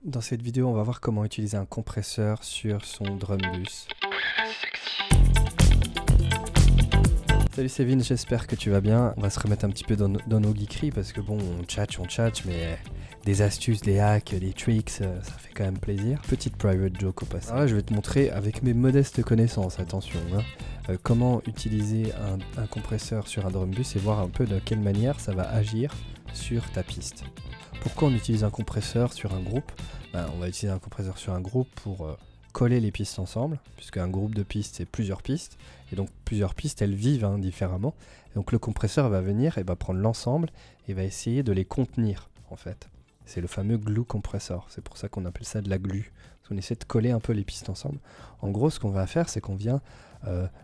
Dans cette vidéo, on va voir comment utiliser un compresseur sur son drum bus. Salut c'est Vin, j'espère que tu vas bien. On va se remettre un petit peu dans nos geekeries parce que bon, on tchatche, mais des astuces, des hacks, des tricks, ça fait quand même plaisir. Petite private joke au passage. Alors là, je vais te montrer avec mes modestes connaissances, attention, comment utiliser un compresseur sur un drum bus et voir un peu de quelle manière ça va agir sur ta piste. Pourquoi on utilise un compresseur sur un groupe? On va utiliser un compresseur sur un groupe pour coller les pistes ensemble, puisque un groupe de pistes c'est plusieurs pistes, et donc plusieurs pistes elles vivent différemment. Et donc le compresseur va venir et va prendre l'ensemble et va essayer de les contenir en fait. C'est le fameux glue compressor, c'est pour ça qu'on appelle ça de la glu. On essaie de coller un peu les pistes ensemble. En gros, ce qu'on va faire, c'est qu'on vient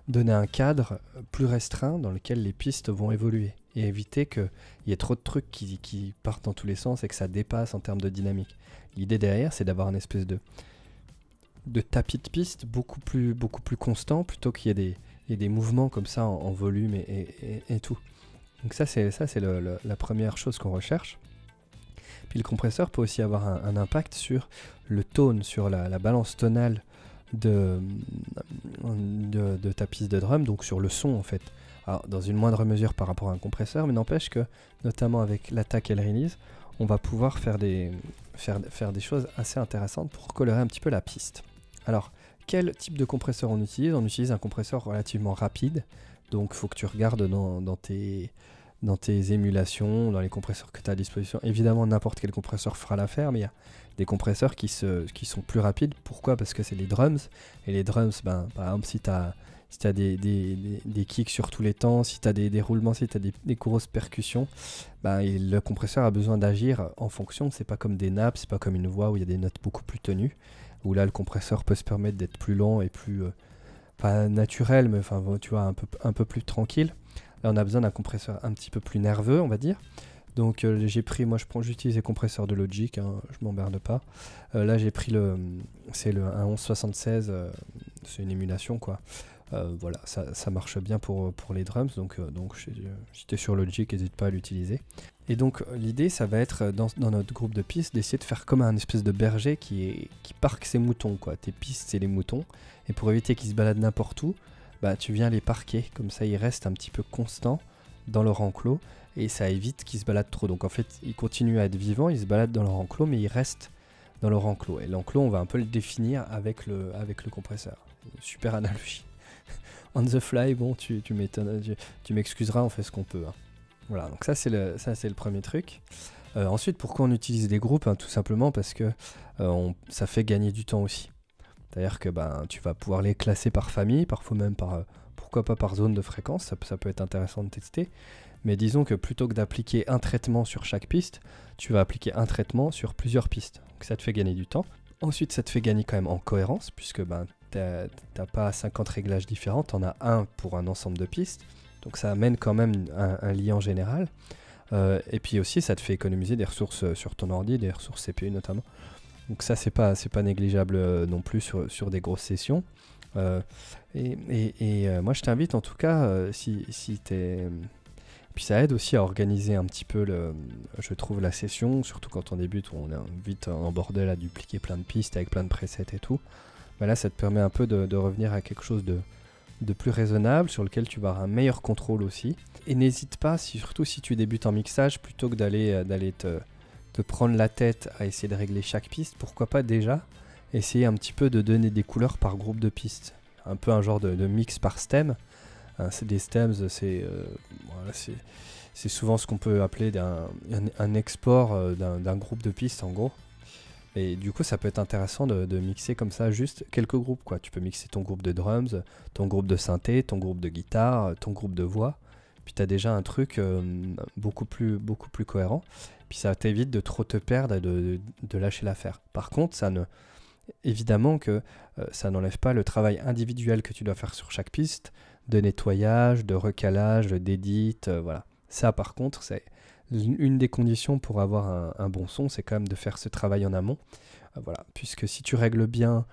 donner un cadre plus restreint dans lequel les pistes vont évoluer et éviter qu'il y ait trop de trucs qui partent dans tous les sens et que ça dépasse en termes de dynamique. L'idée derrière, c'est d'avoir une espèce de tapis de piste beaucoup plus constant plutôt qu'il y ait des mouvements comme ça en volume et tout. Donc ça, c'est la première chose qu'on recherche. Puis le compresseur peut aussi avoir un impact sur le tone, sur la balance tonale de ta piste de drum, donc sur le son en fait. Alors, dans une moindre mesure par rapport à un compresseur, mais n'empêche que, notamment avec l'attaque et le release, on va pouvoir faire des choses assez intéressantes pour colorer un petit peu la piste. Alors, quel type de compresseur on utilise? On utilise un compresseur relativement rapide, donc il faut que tu regardes dans tes émulations, dans les compresseurs que tu as à disposition. Évidemment, n'importe quel compresseur fera l'affaire, mais il y a des compresseurs qui sont plus rapides. Pourquoi? Parce que c'est les drums. Et les drums, par exemple, si tu as des kicks sur tous les temps, si tu as des roulements, si tu as des grosses percussions, le compresseur a besoin d'agir en fonction. C'est pas comme des nappes, c'est pas comme une voix où il y a des notes beaucoup plus tenues, où là, le compresseur peut se permettre d'être plus lent et plus, pas naturel, mais enfin, tu vois, un peu plus tranquille. Là, on a besoin d'un compresseur un petit peu plus nerveux, on va dire. Donc j'utilise les compresseurs de Logic, je m'emmerde pas. Là j'ai pris un 1176, c'est une émulation quoi. Voilà, ça marche bien pour les drums, donc si tu es sur Logic, n'hésite pas à l'utiliser. Et donc l'idée ça va être dans notre groupe de pistes d'essayer de faire comme un espèce de berger qui parque ses moutons quoi. Tes pistes c'est les moutons, et pour éviter qu'ils se baladent n'importe où, tu viens les parquer, comme ça ils restent un petit peu constants dans leur enclos, et ça évite qu'ils se baladent trop. Donc en fait, ils continuent à être vivants, ils se baladent dans leur enclos, mais ils restent dans leur enclos. Et l'enclos, on va un peu le définir avec le compresseur. Super analogie. On the fly, bon, tu m'excuseras, on fait ce qu'on peut. Voilà, donc ça c'est le premier truc. Ensuite, pourquoi on utilise des groupes? Tout simplement parce que ça fait gagner du temps aussi. C'est-à-dire que tu vas pouvoir les classer par famille, parfois même pourquoi pas par zone de fréquence, ça peut être intéressant de tester. Mais disons que plutôt que d'appliquer un traitement sur chaque piste, tu vas appliquer un traitement sur plusieurs pistes. Donc ça te fait gagner du temps. Ensuite, ça te fait gagner quand même en cohérence, puisque t'as pas 50 réglages différents, t'en as un pour un ensemble de pistes. Donc ça amène quand même un liant général. Et puis aussi, ça te fait économiser des ressources sur ton ordi, des ressources CPU notamment. Donc ça, c'est pas négligeable non plus sur des grosses sessions. Moi, je t'invite en tout cas, si t'es... Puis ça aide aussi à organiser un petit peu, je trouve, la session, surtout quand on débute, où on est vite en bordel à dupliquer plein de pistes avec plein de presets et tout. Là, ça te permet un peu de revenir à quelque chose de plus raisonnable, sur lequel tu vas avoir un meilleur contrôle aussi. Et n'hésite pas, surtout si tu débutes en mixage, plutôt que d'aller te prendre la tête à essayer de régler chaque piste, pourquoi pas déjà essayer un petit peu de donner des couleurs par groupe de pistes. Un peu un genre de mix par stem. C'est des stems, c'est souvent ce qu'on peut appeler un export d'un groupe de pistes en gros. Et du coup ça peut être intéressant de mixer comme ça juste quelques groupes quoi. Tu peux mixer ton groupe de drums, ton groupe de synthé, ton groupe de guitare, ton groupe de voix. Puis tu as déjà un truc beaucoup plus cohérent. Puis ça t'évite de trop te perdre et de lâcher l'affaire. Par contre, évidemment que ça n'enlève pas le travail individuel que tu dois faire sur chaque piste, de nettoyage, de recalage, d'édit, voilà. Ça par contre, c'est une des conditions pour avoir un bon son, c'est quand même de faire ce travail en amont. Voilà, puisque si tu règles bien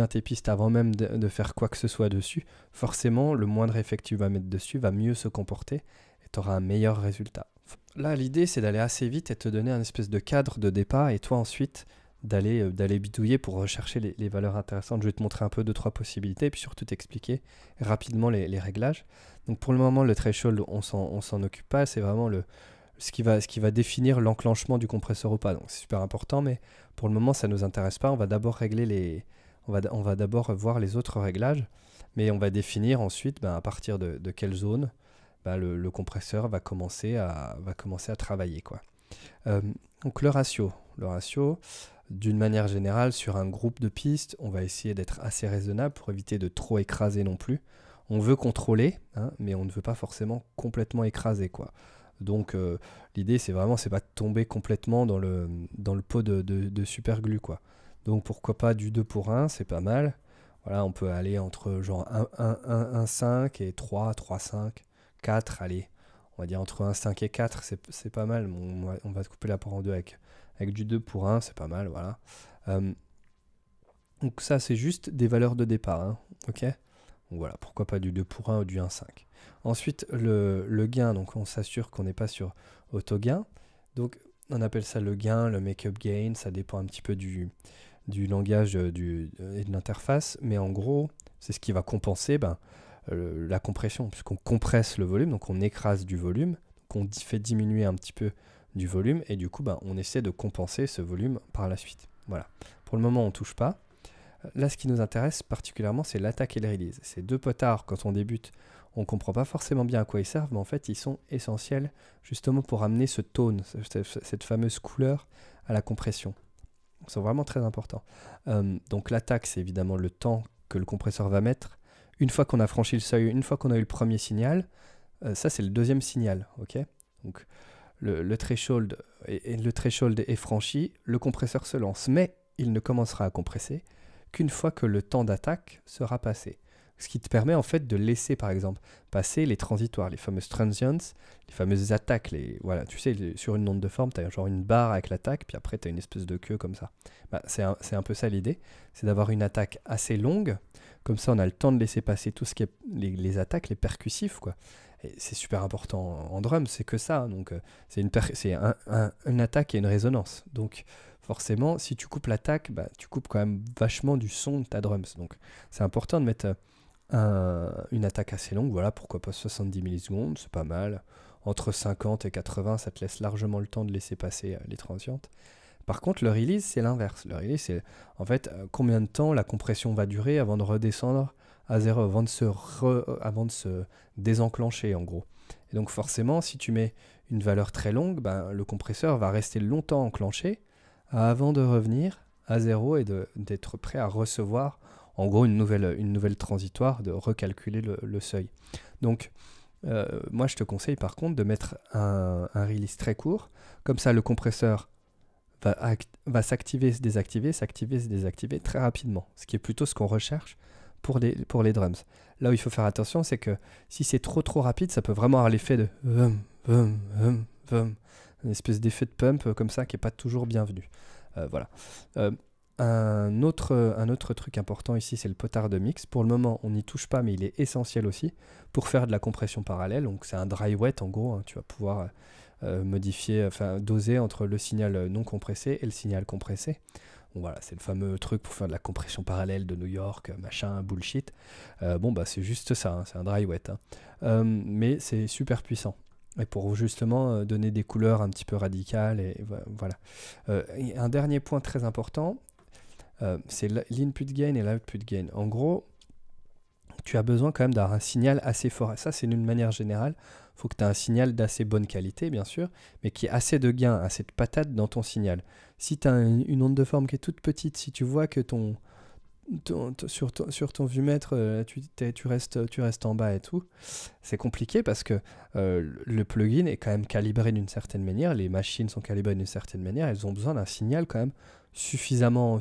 tes pistes avant même de faire quoi que ce soit dessus, forcément le moindre effet que tu vas mettre dessus va mieux se comporter et tu auras un meilleur résultat. Là, l'idée, c'est d'aller assez vite et te donner un espèce de cadre de départ et toi ensuite d'aller bidouiller pour rechercher les valeurs intéressantes. Je vais te montrer un peu deux, trois possibilités et puis surtout t'expliquer rapidement les réglages. Donc pour le moment, le threshold, on s'en occupe pas. C'est vraiment ce qui va définir l'enclenchement du compresseur ou pas. Donc c'est super important, mais pour le moment, ça ne nous intéresse pas. On va d'abord régler on va d'abord voir les autres réglages, mais on va définir ensuite à partir de quelle zone le compresseur va commencer à travailler, quoi. Donc le ratio, d'une manière générale, sur un groupe de pistes, on va essayer d'être assez raisonnable pour éviter de trop écraser non plus. On veut contrôler, hein, mais on ne veut pas forcément complètement écraser, quoi. Donc l'idée, c'est pas de tomber complètement dans le pot de super glue, quoi. Donc pourquoi pas du 2 pour 1, c'est pas mal. Voilà, on peut aller entre genre 1,5 et 3, 3,5, 4, allez. On va dire entre 1,5 et 4, c'est pas mal. On va couper la part en deux avec du 2 pour 1, c'est pas mal, voilà. Donc ça, c'est juste des valeurs de départ, hein, ok. Donc voilà, pourquoi pas du 2 pour 1 ou du 1,5. Ensuite, le gain, donc on s'assure qu'on n'est pas sur auto-gain. Donc on appelle ça le gain, le make-up gain, ça dépend un petit peu du langage et de l'interface, mais en gros, c'est ce qui va compenser la compression, puisqu'on compresse le volume, donc on écrase du volume, qu'on fait diminuer un petit peu du volume, et du coup, on essaie de compenser ce volume par la suite. Voilà. Pour le moment, on ne touche pas. Là, ce qui nous intéresse particulièrement, c'est l'attaque et le release. Ces deux potards, quand on débute, on ne comprend pas forcément bien à quoi ils servent, mais en fait, ils sont essentiels justement pour amener ce tone, cette fameuse couleur à la compression. C'est vraiment très important. Donc l'attaque, c'est évidemment le temps que le compresseur va mettre. Une fois qu'on a franchi le seuil, une fois qu'on a eu le premier signal, ça c'est le deuxième signal. Okay, donc le threshold est franchi, le compresseur se lance, mais il ne commencera à compresser qu'une fois que le temps d'attaque sera passé. Ce qui te permet en fait de laisser par exemple passer les transitoires, les fameuses transients, les fameuses attaques. Voilà, tu sais, sur une onde de forme, tu as genre une barre avec l'attaque, puis après tu as une espèce de queue comme ça. C'est un peu ça l'idée, c'est d'avoir une attaque assez longue, comme ça on a le temps de laisser passer tout ce qui est les attaques, les percussifs, quoi. Et c'est super important en drum, c'est que ça. Donc c'est une attaque et une résonance. Donc forcément, si tu coupes l'attaque, tu coupes quand même vachement du son de ta drums. Donc c'est important de mettre une attaque assez longue, voilà, pourquoi pas 70 millisecondes, c'est pas mal. Entre 50 et 80, ça te laisse largement le temps de laisser passer les transientes. Par contre, le release, c'est l'inverse. Le release, c'est en fait combien de temps la compression va durer avant de redescendre à zéro, avant de se désenclencher, en gros. Et donc forcément, si tu mets une valeur très longue, le compresseur va rester longtemps enclenché avant de revenir à zéro et d'être prêt à recevoir en gros une nouvelle transitoire, de recalculer le seuil. Donc moi je te conseille par contre de mettre un release très court, comme ça le compresseur va s'activer, se désactiver très rapidement, ce qui est plutôt ce qu'on recherche pour les drums. Là où il faut faire attention, c'est que si c'est trop rapide, ça peut vraiment avoir l'effet de une espèce d'effet de pump comme ça qui n'est pas toujours bienvenu. Voilà. Un autre truc important ici, c'est le potard de mix. Pour le moment, on n'y touche pas, mais il est essentiel aussi pour faire de la compression parallèle. Donc c'est un dry wet en gros, hein. Tu vas pouvoir modifier, doser entre le signal non compressé et le signal compressé. Donc voilà, c'est le fameux truc pour faire de la compression parallèle de New York, machin, bullshit. C'est juste ça, hein, c'est un dry wet. Hein. Mais c'est super puissant. Et pour justement donner des couleurs un petit peu radicales. Et voilà. Et un dernier point très important, c'est l'input gain et l'output gain. En gros, tu as besoin quand même d'avoir un signal assez fort. Ça, c'est d'une manière générale. Il faut que tu aies un signal d'assez bonne qualité, bien sûr, mais qui ait assez de gain, assez de patate dans ton signal. Si tu as une onde de forme qui est toute petite, si tu vois que sur ton vumètre, tu restes en bas et tout, c'est compliqué parce que le plugin est quand même calibré d'une certaine manière, les machines sont calibrées d'une certaine manière, elles ont besoin d'un signal quand même suffisamment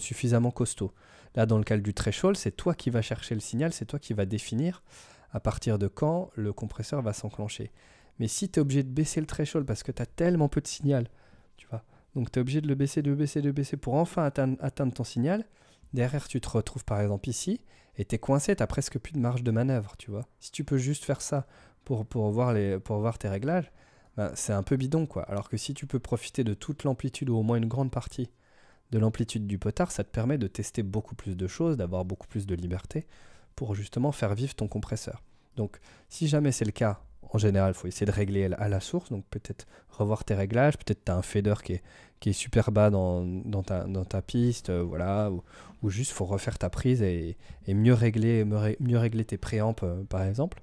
costaud. Là, dans le cas du threshold, c'est toi qui vas chercher le signal, c'est toi qui vas définir à partir de quand le compresseur va s'enclencher. Mais si tu es obligé de baisser le threshold parce que tu as tellement peu de signal, tu vois, donc tu es obligé de le baisser pour enfin atteindre ton signal, derrière tu te retrouves par exemple ici, et tu es coincé, tu n'as presque plus de marge de manœuvre, tu vois. Si tu peux juste faire ça pour voir tes réglages, ben, c'est un peu bidon, quoi. Alors que si tu peux profiter de toute l'amplitude ou au moins une grande partie de l'amplitude du potard, ça te permet de tester beaucoup plus de choses, d'avoir beaucoup plus de liberté pour justement faire vivre ton compresseur. Donc, si jamais c'est le cas, en général, il faut essayer de régler à la source, donc peut-être revoir tes réglages, peut-être tu as un fader qui est super bas dans ta piste, voilà, ou juste faut refaire ta prise et mieux régler tes préamps, par exemple.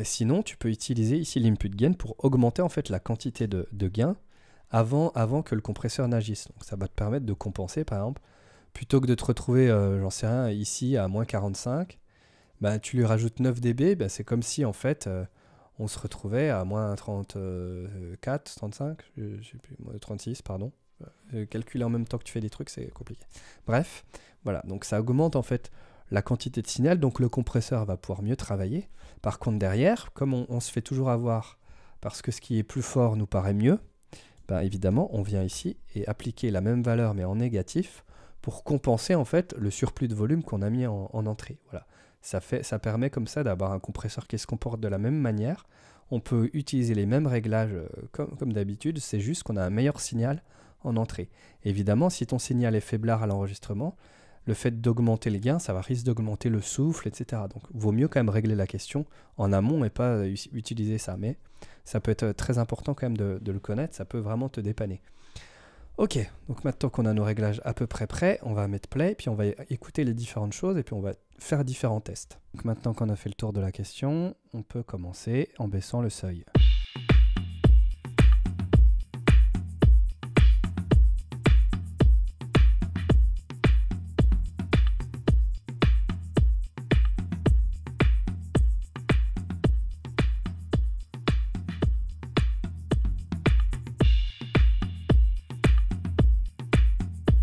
Sinon, tu peux utiliser ici l'input gain pour augmenter en fait la quantité de gain avant que le compresseur n'agisse. Donc ça va te permettre de compenser, par exemple, plutôt que de te retrouver, j'en sais rien, ici à moins 45, bah, tu lui rajoutes 9 dB, bah, c'est comme si en fait on se retrouvait à moins 34, 35, je sais plus, moins 36, pardon. Calculer en même temps que tu fais des trucs, c'est compliqué. Bref, voilà, donc ça augmente en fait la quantité de signal, donc le compresseur va pouvoir mieux travailler. Par contre derrière, comme on se fait toujours avoir parce que ce qui est plus fort nous paraît mieux, ben évidemment on vient ici et appliquer la même valeur mais en négatif pour compenser en fait le surplus de volume qu'on a mis en entrée. Voilà. Ça permet comme ça d'avoir un compresseur qui se comporte de la même manière. On peut utiliser les mêmes réglages comme d'habitude, c'est juste qu'on a un meilleur signal en entrée. Évidemment, si ton signal est faiblard à l'enregistrement, le fait d'augmenter les gains, ça va risque d'augmenter le souffle, etc. Donc, il vaut mieux quand même régler la question en amont et pas utiliser ça. Mais ça peut être très important quand même de le connaître, ça peut vraiment te dépanner. Ok, donc maintenant qu'on a nos réglages à peu près prêts, on va mettre play, puis on va écouter les différentes choses et puis on va faire différents tests. Donc maintenant qu'on a fait le tour de la question, on peut commencer en baissant le seuil.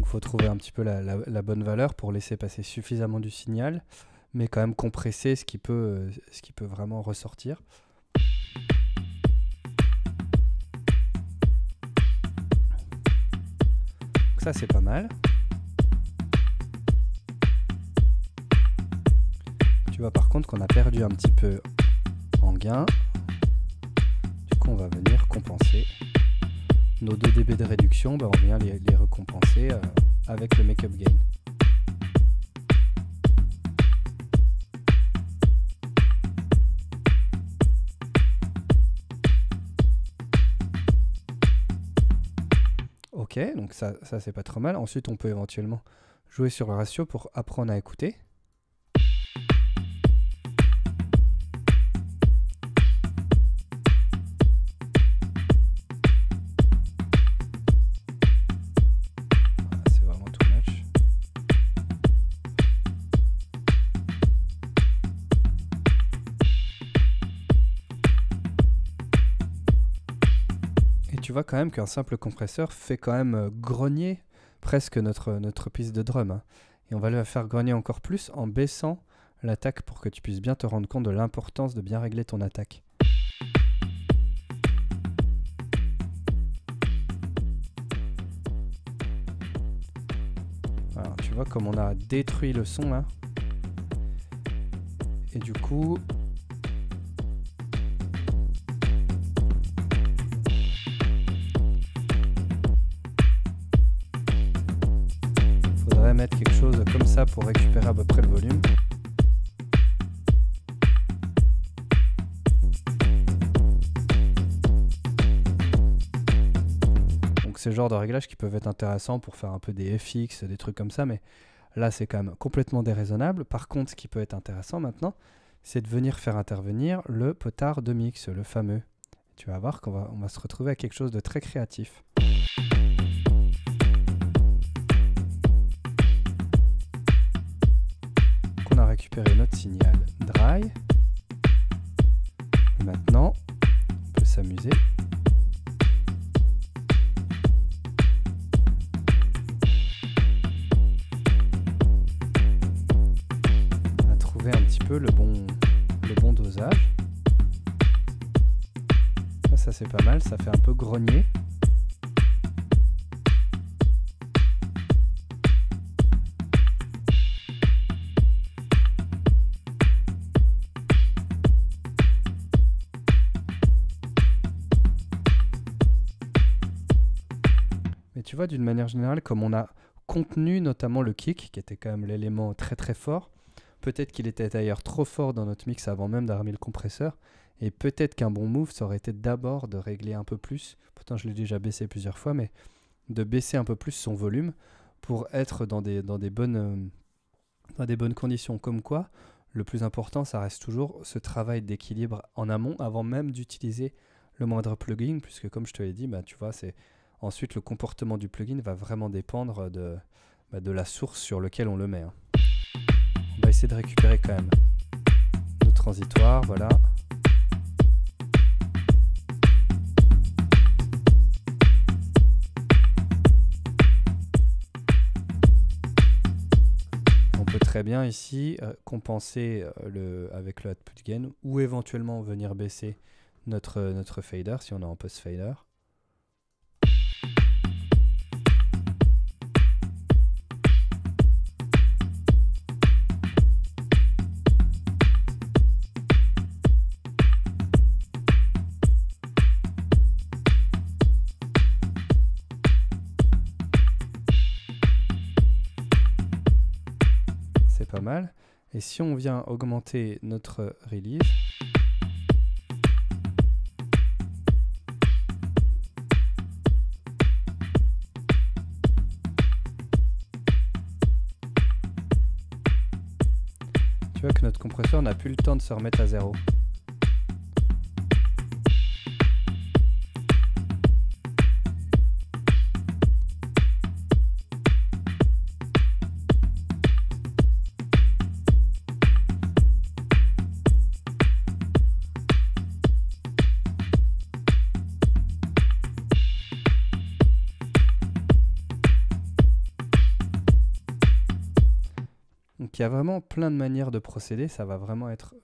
Faut trouver un petit peu la bonne valeur pour laisser passer suffisamment du signal, mais quand même compresser ce qui peut vraiment ressortir. Donc ça c'est pas mal. Tu vois par contre qu'on a perdu un petit peu en gain. Du coup on va venir compenser. Nos 2 dB de réduction, ben on vient les recompenser avec le make-up gain. Ok, donc ça c'est pas trop mal. Ensuite on peut éventuellement jouer sur le ratio pour apprendre à écouter. Tu vois quand même qu'un simple compresseur fait quand même grogner presque notre piste de drum. Hein. Et on va le faire grogner encore plus en baissant l'attaque pour que tu puisses bien te rendre compte de l'importance de bien régler ton attaque. Voilà, tu vois comme on a détruit le son là. Et du coup... mettre quelque chose comme ça pour récupérer à peu près le volume. Donc c'est le genre de réglages qui peuvent être intéressants pour faire un peu des FX, des trucs comme ça, mais là c'est quand même complètement déraisonnable. Par contre, ce qui peut être intéressant maintenant, c'est de venir faire intervenir le potard de mix, le fameux. Tu vas voir qu'on va se retrouver à quelque chose de très créatif. On a récupéré notre signal dry. Et maintenant, on peut s'amuser. À trouver un petit peu le bon dosage. Ça c'est pas mal, ça fait un peu grogner. tu vois, d'une manière générale, comme on a contenu notamment le kick, qui était quand même l'élément très très fort, peut-être qu'il était d'ailleurs trop fort dans notre mix avant même d'avoir mis le compresseur, et peut-être qu'un bon move, ça aurait été d'abord de régler un peu plus, pourtant je l'ai déjà baissé plusieurs fois, mais de baisser un peu plus son volume pour être dans des bonnes conditions. Comme quoi, le plus important, ça reste toujours ce travail d'équilibre en amont, avant même d'utiliser le moindre plugin, puisque comme je te l'ai dit, bah, tu vois, ensuite le comportement du plugin va vraiment dépendre de la source sur laquelle on le met. On va essayer de récupérer quand même nos transitoires, voilà. On peut très bien ici compenser avec le output gain ou éventuellement venir baisser notre fader si on est en post fader. C'est pas mal. Et si on vient augmenter notre release, tu vois que notre compresseur n'a plus le temps de se remettre à zéro. Donc il y a vraiment plein de manières de procéder, ça va vraiment être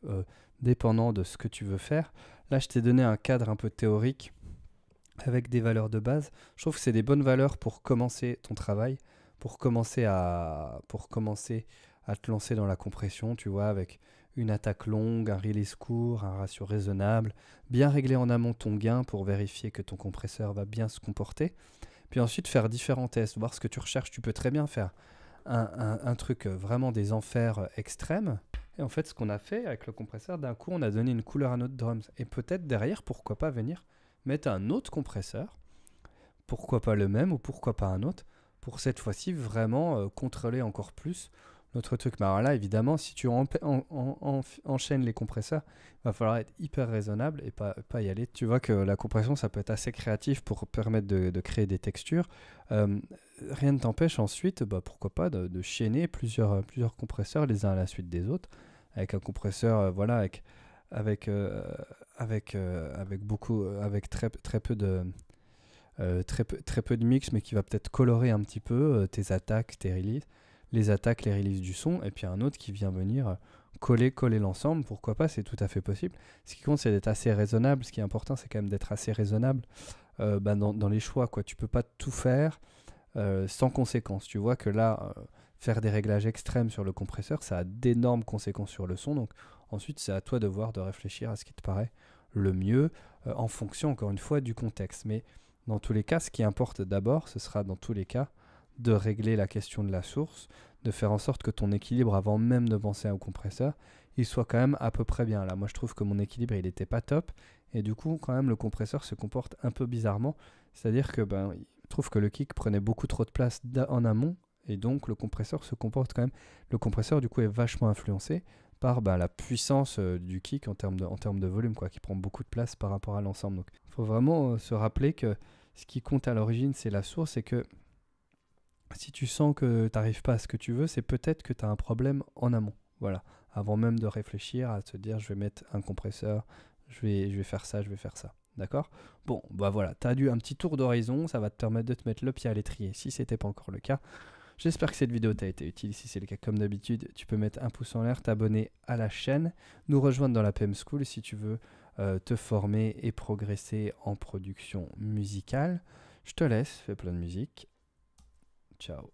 dépendant de ce que tu veux faire. Là, je t'ai donné un cadre un peu théorique avec des valeurs de base. Je trouve que c'est des bonnes valeurs pour commencer ton travail, pour commencer à te lancer dans la compression, tu vois, avec une attaque longue, un release court, un ratio raisonnable, bien régler en amont ton gain pour vérifier que ton compresseur va bien se comporter. Puis ensuite faire différents tests, voir ce que tu recherches. Tu peux très bien faire un truc vraiment des enfers extrêmes. Et en fait, ce qu'on a fait avec le compresseur, d'un coup, on a donné une couleur à notre drums. Et peut-être derrière, pourquoi pas venir mettre un autre compresseur, pourquoi pas le même ou pourquoi pas un autre, pour cette fois-ci vraiment contrôler encore plus notre truc. Mais alors là, évidemment, si tu enchaînes les compresseurs, il va falloir être hyper raisonnable et pas y aller. Tu vois que la compression, ça peut être assez créatif pour permettre de créer des textures. Rien ne t'empêche ensuite, pourquoi pas, de chaîner plusieurs compresseurs les uns à la suite des autres, avec un compresseur, voilà, avec très peu de mix, mais qui va peut-être colorer un petit peu tes attaques, tes releases, les attaques, les releases du son, et puis un autre qui vient venir coller l'ensemble, pourquoi pas, c'est tout à fait possible. Ce qui compte, c'est d'être assez raisonnable. Ce qui est important, c'est quand même d'être assez raisonnable dans les choix, quoi. Tu peux pas tout faire sans conséquences. Tu vois que là, faire des réglages extrêmes sur le compresseur, ça a d'énormes conséquences sur le son. Donc ensuite, c'est à toi de voir, de réfléchir à ce qui te paraît le mieux en fonction, encore une fois, du contexte. Mais dans tous les cas, ce qui importe d'abord, ce sera dans tous les cas de régler la question de la source, de faire en sorte que ton équilibre, avant même de penser au compresseur, il soit quand même à peu près bien. Là, moi, je trouve que mon équilibre, il n'était pas top. Et du coup, quand même, le compresseur se comporte un peu bizarrement. C'est-à-dire que je trouve que le kick prenait beaucoup trop de place en amont. Et donc, le compresseur se comporte quand même... Le compresseur, du coup, est vachement influencé par la puissance du kick en termes de volume, quoi, qui prend beaucoup de place par rapport à l'ensemble. Donc, il faut vraiment se rappeler que ce qui compte à l'origine, c'est la source, et que si tu sens que tu n'arrives pas à ce que tu veux, c'est peut-être que tu as un problème en amont. Voilà, avant même de réfléchir à te dire je vais mettre un compresseur, je vais faire ça, je vais faire ça. D'accord? Bon, voilà, tu as eu un petit tour d'horizon, ça va te permettre de te mettre le pied à l'étrier si ce n'était pas encore le cas. J'espère que cette vidéo t'a été utile. Si c'est le cas, comme d'habitude, tu peux mettre un pouce en l'air, t'abonner à la chaîne, nous rejoindre dans la PM School si tu veux te former et progresser en production musicale. Je te laisse, fais plein de musique. Ciao.